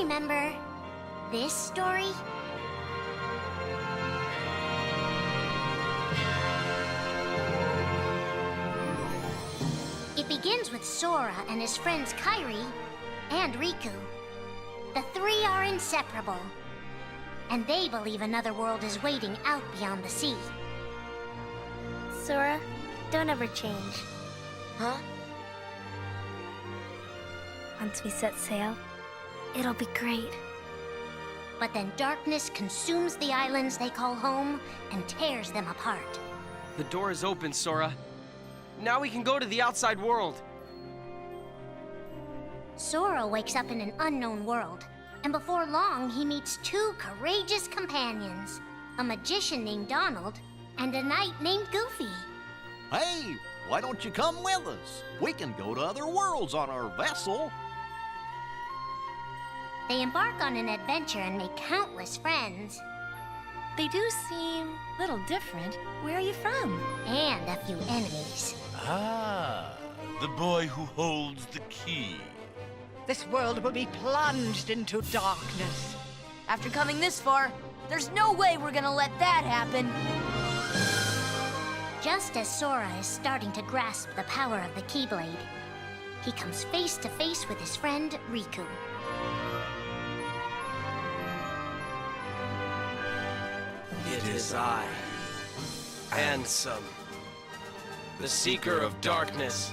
remember this story? It begins with Sora and his friends Kairi and Riku. The three are inseparable, and they believe another world is waiting out beyond the sea. Sora, don't ever change. Huh? Once we set sail, it'll be great. But then darkness consumes the islands they call home and tears them apart. The door is open, Sora. Now we can go to the outside world. Sora wakes up in an unknown world, and before long he meets two courageous companions, a magician named Donald and a knight named Goofy. Hey, why don't you come with us? We can go to other worlds on our vessel. They embark on an adventure and make countless friends. They do seem a little different. Where are you from? And a few enemies. Ah, the boy who holds the key. This world will be plunged into darkness. After coming this far, there's no way we're gonna let that happen. Just as Sora is starting to grasp the power of the Keyblade, he comes face to face with his friend Riku. It is I, Ansem, the Seeker of Darkness.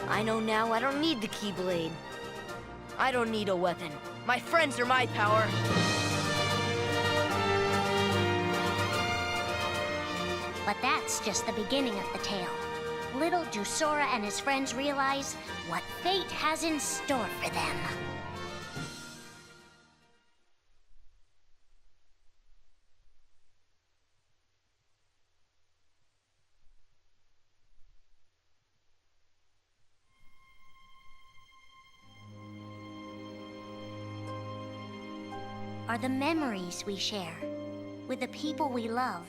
I know now I don't need the Keyblade. I don't need a weapon. My friends are my power. But that's just the beginning of the tale. Little do Sora and his friends realize what fate has in store for them. Are the memories we share with the people we love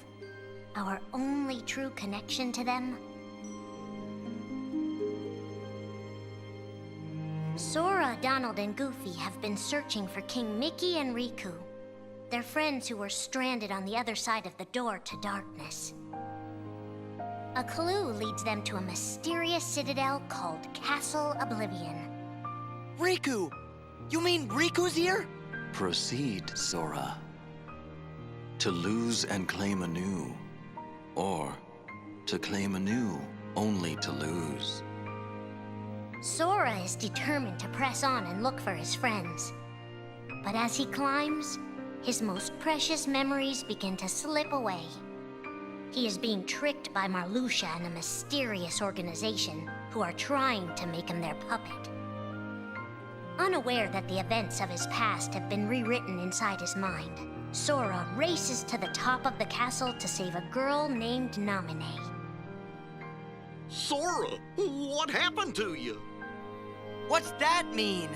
our only true connection to them? Sora, Donald, and Goofy have been searching for King Mickey and Riku, their friends who were stranded on the other side of the door to darkness. A clue leads them to a mysterious citadel called Castle Oblivion. Riku! You mean Riku's here? Proceed, Sora. To lose and claim anew, or to claim anew only to lose. Sora is determined to press on and look for his friends. But as he climbs, his most precious memories begin to slip away. He is being tricked by Marluxia and a mysterious organization who are trying to make him their puppet. Unaware that the events of his past have been rewritten inside his mind, Sora races to the top of the castle to save a girl named Naminé. Sora, what happened to you? What's that mean?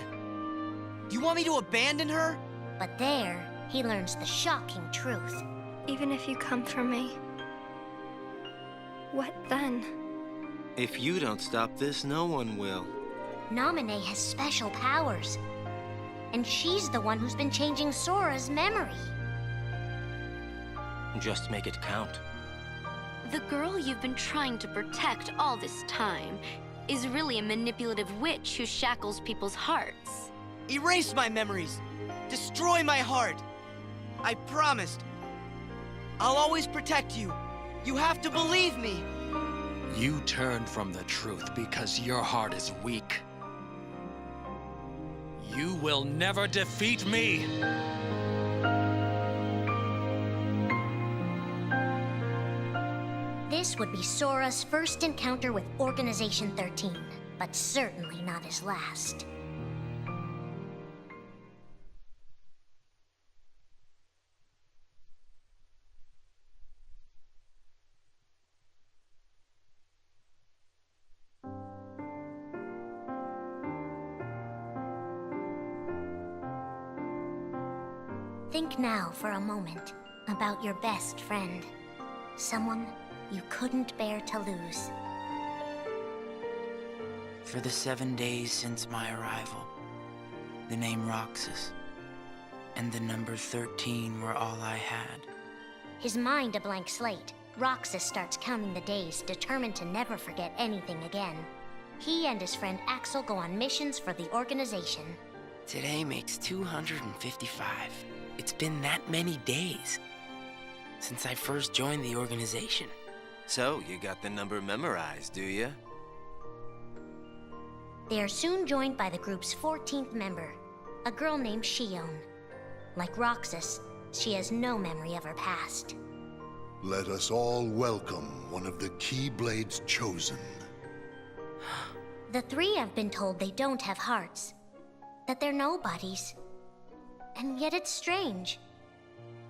You want me to abandon her? But there, he learns the shocking truth. Even if you come for me, what then? If you don't stop this, no one will. Naminé has special powers, and she's the one who's been changing Sora's memory. Just make it count. The girl you've been trying to protect all this time is really a manipulative witch who shackles people's hearts. Erase my memories. Destroy my heart. I promised. I'll always protect you. You have to believe me. You turn from the truth because your heart is weak. You will never defeat me! This would be Sora's first encounter with Organization 13, but certainly not his last. Think now for a moment about your best friend, someone you couldn't bear to lose. For the 7 days since my arrival, the name Roxas, and the number 13 were all I had. His mind a blank slate, Roxas starts counting the days, determined to never forget anything again. He and his friend Axel go on missions for the organization. Today makes 255. It's been that many days since I first joined the organization. So, you got the number memorized, do you? They are soon joined by the group's 14th member, a girl named Shion. Like Roxas, she has no memory of her past. Let us all welcome one of the Keyblades chosen. The three have been told they don't have hearts, that they're nobodies. And yet it's strange.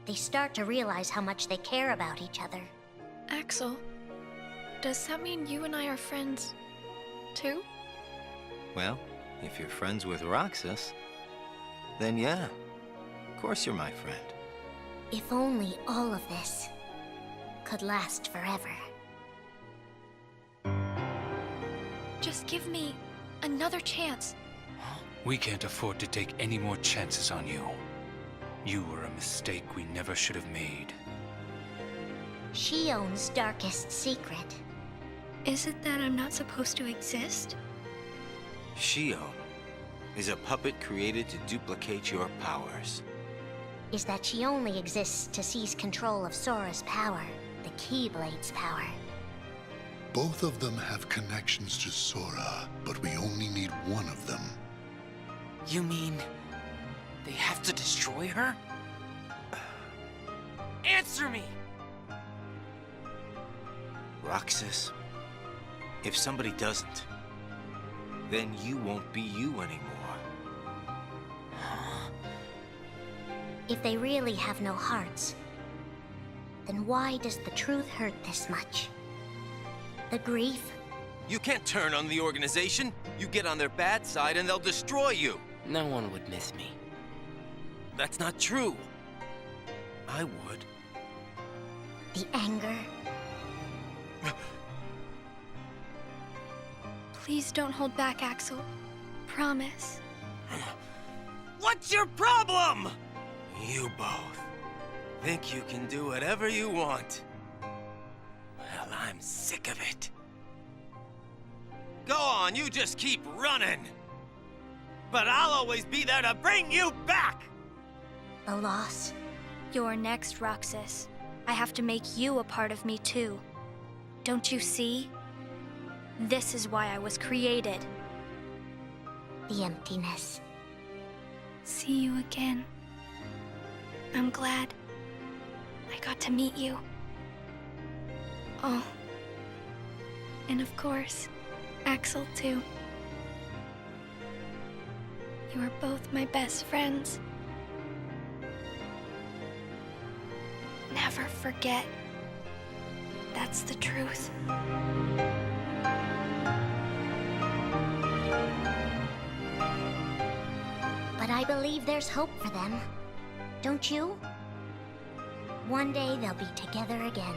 They start to realize how much they care about each other. Axel, does that mean you and I are friends, too? Well, if you're friends with Roxas, then yeah, of course you're my friend. If only all of this could last forever. Just give me another chance. We can't afford to take any more chances on you. You were a mistake we never should have made. Shion's darkest secret. Is it that I'm not supposed to exist? Shion is a puppet created to duplicate your powers. Is that she only exists to seize control of Sora's power, the Keyblade's power. Both of them have connections to Sora, but we only need one of them. You mean they have to destroy her? Answer me! Roxas, if somebody doesn't, then you won't be you anymore. If they really have no hearts, then why does the truth hurt this much? The grief? You can't turn on the organization. You get on their bad side and they'll destroy you. No one would miss me. That's not true. I would. The anger? Please don't hold back, Axel. Promise. What's your problem? You both think you can do whatever you want. Well, I'm sick of it. Go on, you just keep running. But I'll always be there to bring you back! The loss? You're next, Roxas. I have to make you a part of me, too. Don't you see? This is why I was created. The emptiness. See you again. I'm glad I got to meet you. Oh. And of course, Axel, too. You are both my best friends. Never forget. That's the truth. But I believe there's hope for them. Don't you? One day they'll be together again.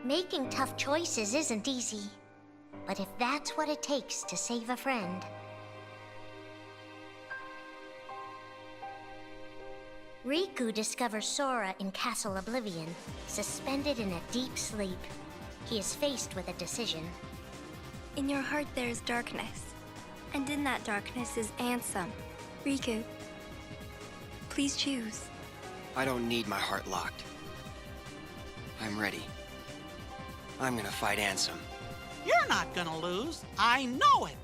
Making tough choices isn't easy. But if that's what it takes to save a friend... Riku discovers Sora in Castle Oblivion, suspended in a deep sleep. He is faced with a decision. In your heart there is darkness. And in that darkness is Ansem. Riku, please choose. I don't need my heart locked. I'm ready. I'm gonna fight Ansem. You're not gonna lose. I know it.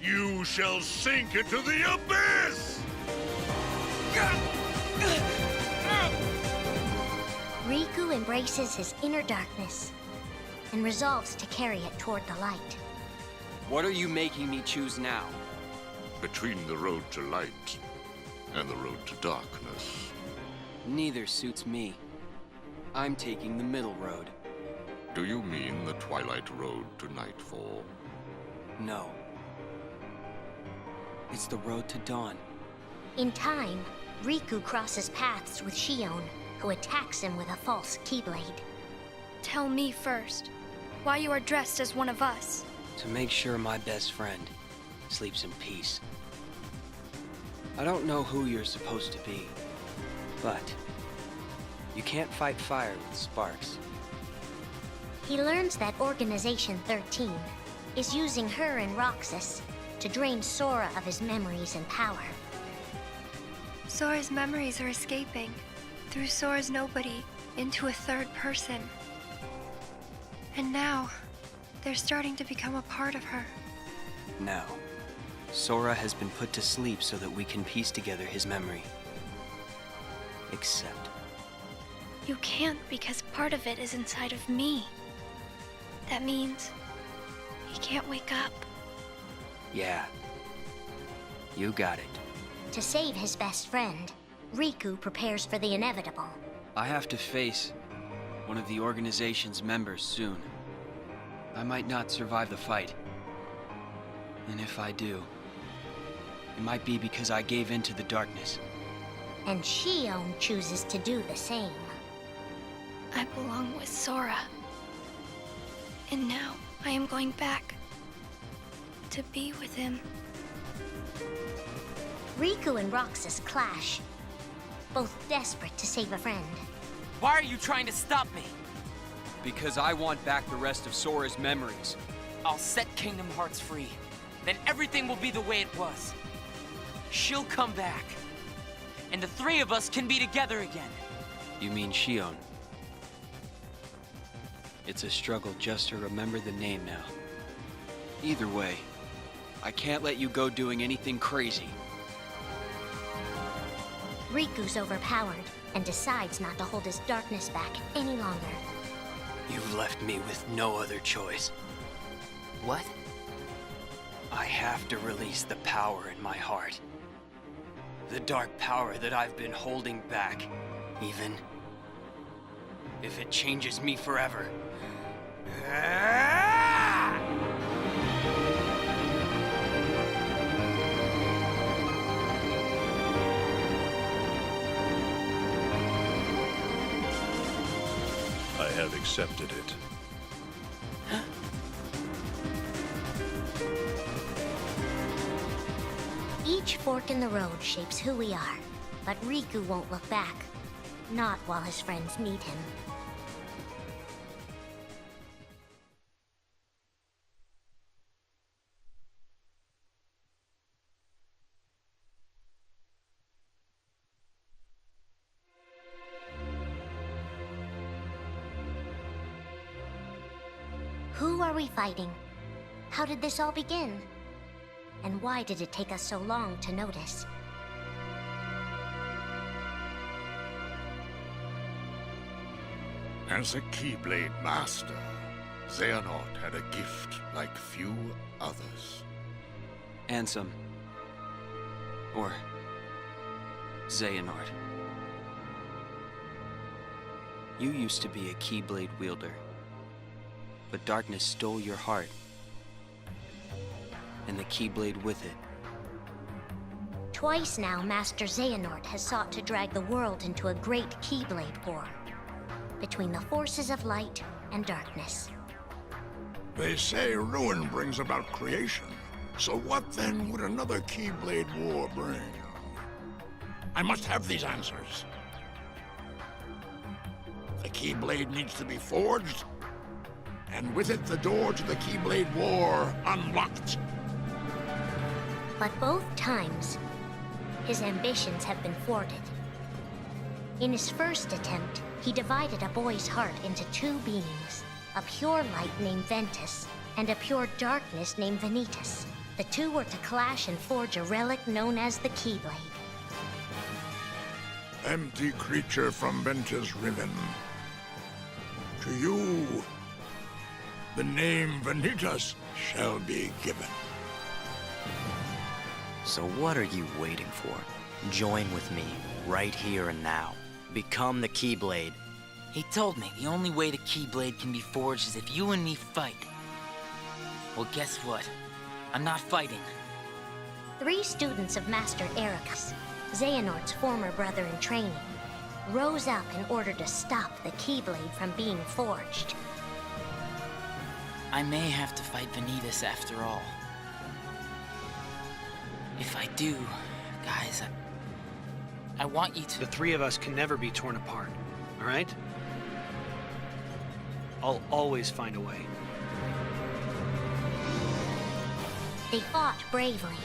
You shall sink into the abyss! Riku embraces his inner darkness and resolves to carry it toward the light. What are you making me choose now? Between the road to light and the road to darkness. Neither suits me. I'm taking the middle road. Do you mean the Twilight Road to Nightfall? No. It's the road to dawn. In time, Riku crosses paths with Shion, who attacks him with a false Keyblade. Tell me first, why you are dressed as one of us. To make sure my best friend sleeps in peace. I don't know who you're supposed to be, but you can't fight fire with sparks. He learns that Organization 13 is using her and Roxas to drain Sora of his memories and power. Sora's memories are escaping through Sora's nobody into a third person. And now, they're starting to become a part of her. Now, Sora has been put to sleep so that we can piece together his memory. Except... You can't because part of it is inside of me. That means he can't wake up. Yeah. You got it. To save his best friend, Riku prepares for the inevitable. I have to face one of the organization's members soon. I might not survive the fight. And if I do, it might be because I gave in to the darkness. And Shion chooses to do the same. I belong with Sora. And now I am going back to be with him. Riku and Roxas clash, both desperate to save a friend. Why are you trying to stop me? Because I want back the rest of Sora's memories. I'll set Kingdom Hearts free. Then everything will be the way it was. She'll come back. And the three of us can be together again. You mean Shion? It's a struggle just to remember the name now. Either way, I can't let you go doing anything crazy. Riku's overpowered and decides not to hold his darkness back any longer. You've left me with no other choice. What? I have to release the power in my heart. The dark power that I've been holding back, even if it changes me forever. I have accepted it. Each fork in the road shapes who we are, but Riku won't look back. Not while his friends need him. Who are we fighting? How did this all begin? And why did it take us so long to notice? As a Keyblade Master, Xehanort had a gift like few others. Ansem. Or Xehanort. You used to be a Keyblade wielder. But darkness stole your heart. And the Keyblade with it. Twice now, Master Xehanort has sought to drag the world into a great Keyblade war. Between the forces of light and darkness. They say ruin brings about creation. So what then would another Keyblade war bring? I must have these answers. The Keyblade needs to be forged, and with it the door to the Keyblade War unlocked. But both times, his ambitions have been thwarted. In his first attempt, he divided a boy's heart into two beings, a pure light named Ventus, and a pure darkness named Vanitas. The two were to clash and forge a relic known as the Keyblade. Empty creature from Ventus Riven. To you, the name Vanitas shall be given. So what are you waiting for? Join with me, right here and now. Become the Keyblade, He told me the only way the Keyblade can be forged is if you and me fight. Well, guess what? I'm not fighting. 3 students of Master Ericus, Xehanort's former brother in training, rose up in order to stop the Keyblade from being forged. I may have to fight Vanitas after all. If I do, guys, I want you to... The 3 of us can never be torn apart, all right? I'll always find a way. They fought bravely,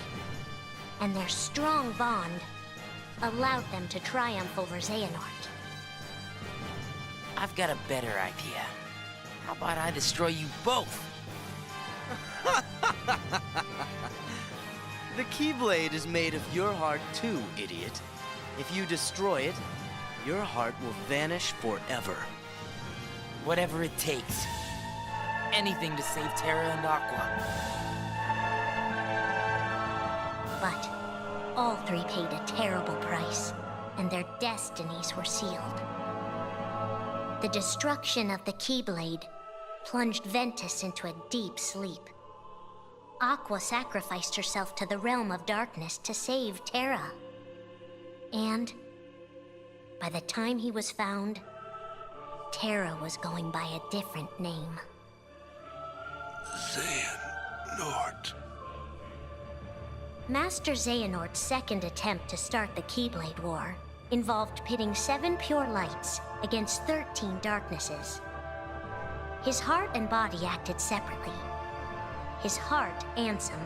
and their strong bond allowed them to triumph over Xehanort. I've got a better idea. How about I destroy you both? The Keyblade is made of your heart too, idiot. If you destroy it, your heart will vanish forever. Whatever it takes. Anything to save Terra and Aqua. But all 3 paid a terrible price, and their destinies were sealed. The destruction of the Keyblade plunged Ventus into a deep sleep. Aqua sacrificed herself to the realm of darkness to save Terra. And by the time he was found, Terra was going by a different name. Xehanort. Master Xehanort's second attempt to start the Keyblade War involved pitting 7 pure lights against 13 darknesses. His heart and body acted separately. His heart, Ansem,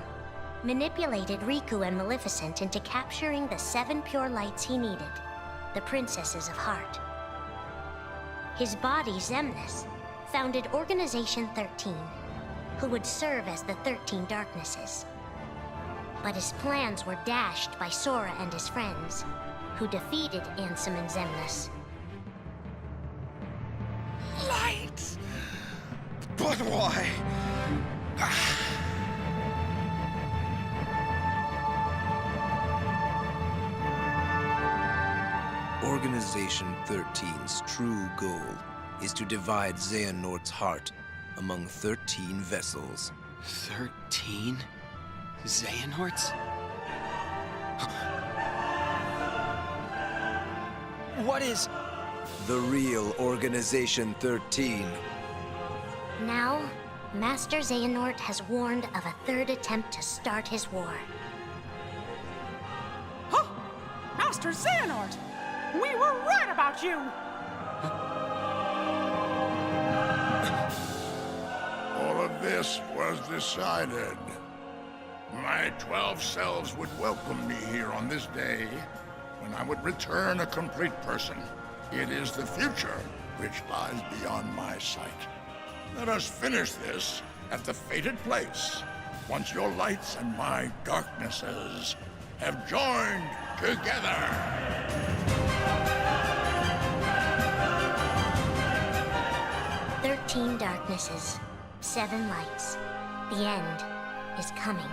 manipulated Riku and Maleficent into capturing the 7 pure lights he needed, the Princesses of Heart. His body, Xemnas, founded Organization 13, who would serve as the 13 darknesses. But his plans were dashed by Sora and his friends, who defeated Ansem and Xemnas. Light! But why? Organization 13's true goal is to divide Xehanort's heart among 13 vessels. 13? Xehanorts? What is... The real Organization 13. Now, Master Xehanort has warned of a 3rd attempt to start his war. Huh! Master Xehanort! We were right about you! All of this was decided. My 12 selves would welcome me here on this day, when I would return a complete person. It is the future which lies beyond my sight. Let us finish this at the fated place, once your lights and my darknesses have joined together. 13 darknesses, 7 lights. The end is coming.